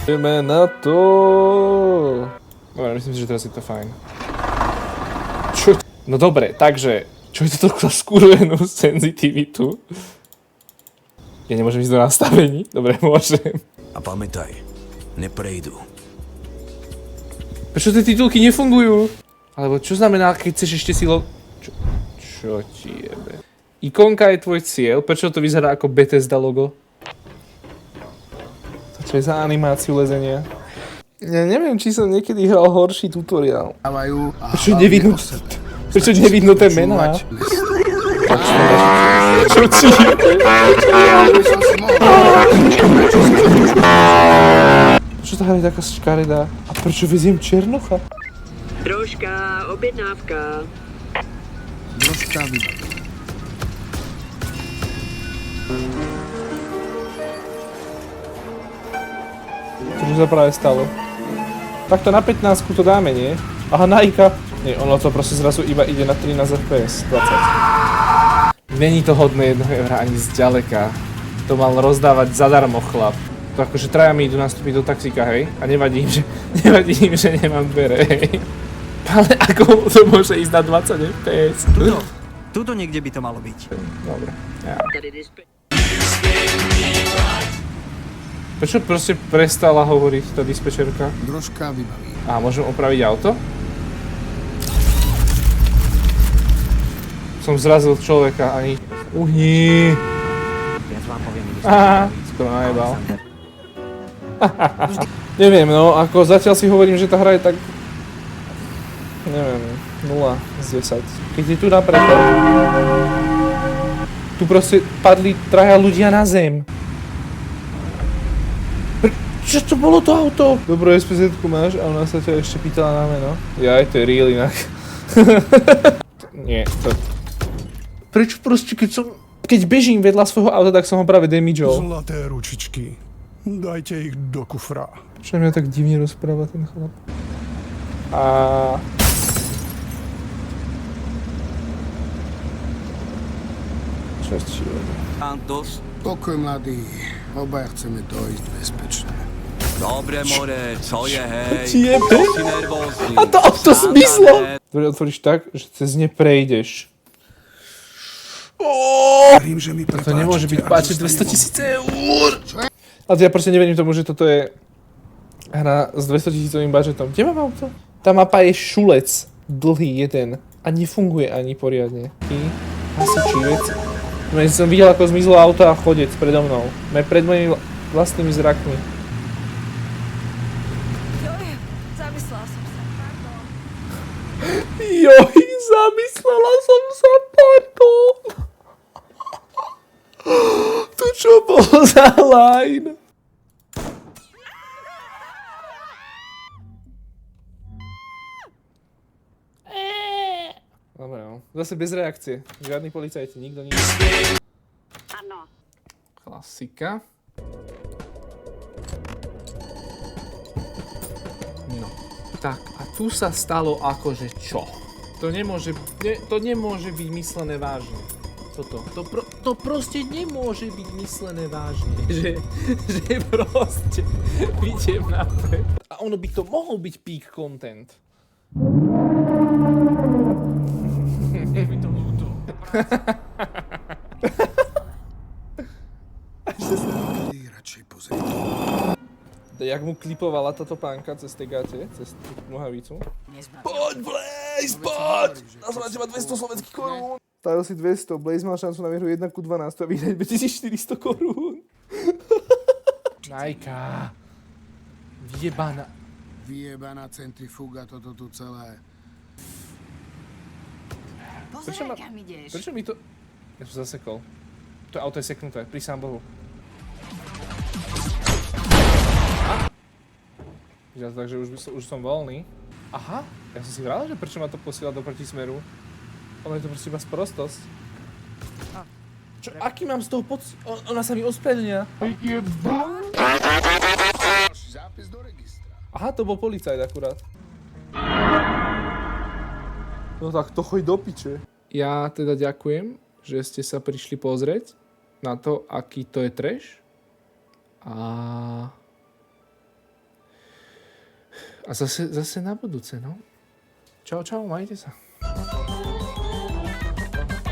Ideme na to. Dobre, myslím si, že teraz je to fajn. Čo? No dobre, takže, čo je toto za skúrenú senzitivitu? Ja nemôžem ísť do nastavení? Dobre, môžem. A pamätaj, neprejdu. Prečo tie titulky nefungujú? Alebo čo znamená, keď chceš ešte silo... Čo ti jebe? Ikonka je tvoj cieľ, prečo to vyzerá ako Bethesda logo? To čo je za animáciu lezenia? Ja neviem, či som niekedy hral horší tutoriál. Prečo nevidno tie mená? Čo ti jebe? Prečo tá hra je taká škaredá? A prečo veziem Černocha? Troška, objednávka. Troška vybaví. Čo sa práve stalo? Takto na 15 to dáme, nie? Aha, na Ika. Nie, ono to proste zrazu iba ide na 13 FPS, 20. Není to hodné 1 eura ani zďaleka. To mal rozdávať zadarmo chlap. To akože traja mi idú nastúpiť do taxíka, hej? A nevadí im, že nemám dvere, hej? Ale ako to môže ísť na 20 FPS? Tuto niekde by to malo byť. Dobre. Ja. Prečo proste prestala hovoriť tá dispečerka? Troška vybaví. A môžem opraviť auto? Som zrazil človeka ani... Uhni! Ja vám poviem, Aha, skoro najebal. Neviem, no, ako zatiaľ si hovorím, že tá hra je tak... Neviem, 0 z 10. Keď je tu na prechod... Tu proste padli traja ľudia na zem. Čo to bolo to auto? Dobrú SPZ-ku máš a ona sa ťa ešte pýtala na meno. Jaj, to je real inak. Nie, to... Prečo proste, keď bežím vedľa svojho auta, tak som ho práve damageol. Zlaté ručičky. Dajte ich do kufra. Prečo mňa tak divne rozpráva ten chlap? A... Čo ti robí? Santos. Pokoj, mladý. Obaja chceme dojsť bezpečne. Dobre, more, co je, hej? Ti jebe? Čo si nervózny? A to auto zmizlo! Dvere otvoríš tak, že cez ne prejdeš. Verím, že mi To nemôže byť páčiť 200 000 eur! Ale ja proste neverím tomu, že toto je hra s 200 000 budžetom. Kde mám auto? Tá mapa je šulec, dlhý jeden a nefunguje ani poriadne. Hasiči, veci. Som videl, ako zmizlo auto a chodec predo mnou. Pred mojimi vlastnými zrakmi. Zamyslela som sa, pardon. Joj, zamyslela som sa, pardon. Tu čo bolo za line? Dobre, no. Zase bez reakcie. Žiadni policajti, nikto nič. Áno. Klasika. No. Tak, a tu sa stalo akože čo? To nemôže byť myslené vážne. To proste nemôže byť myslené vážne. Že proste idem napred. A ono by to mohol byť peak content. Je mi to ľúto. Radšej pozri. Jak mu klipovala táto pánka cez tie gate, cez tú nohavicu. Poď, Blaze, poď! Dám som na teba 200 slovenských korún. Stavil si 200, Blaze mal šancu na výhru 1:12 a vyhrať 2400 korún. Najka. Vyjebaná centrifuga, toto tu celé. Pozeraj, kam ideš. Prečo mi to... Ja som zasekol. To auto je seknuté, prísám Bohu. Takže už som voľný. Aha, ja som si vral, že prečo ma to posiela do protismeru. Ono je to proste iba sprostosť. Čo, aký mám z toho pocit? Ona sa mi ospravedlňuje. Zápis do registra. Aha, to bol policajt akurát. No tak to choď do piče. Ja teda ďakujem, že ste sa prišli pozrieť na to, aký to je trash. A A zase na budúce, no. Čau, majte sa.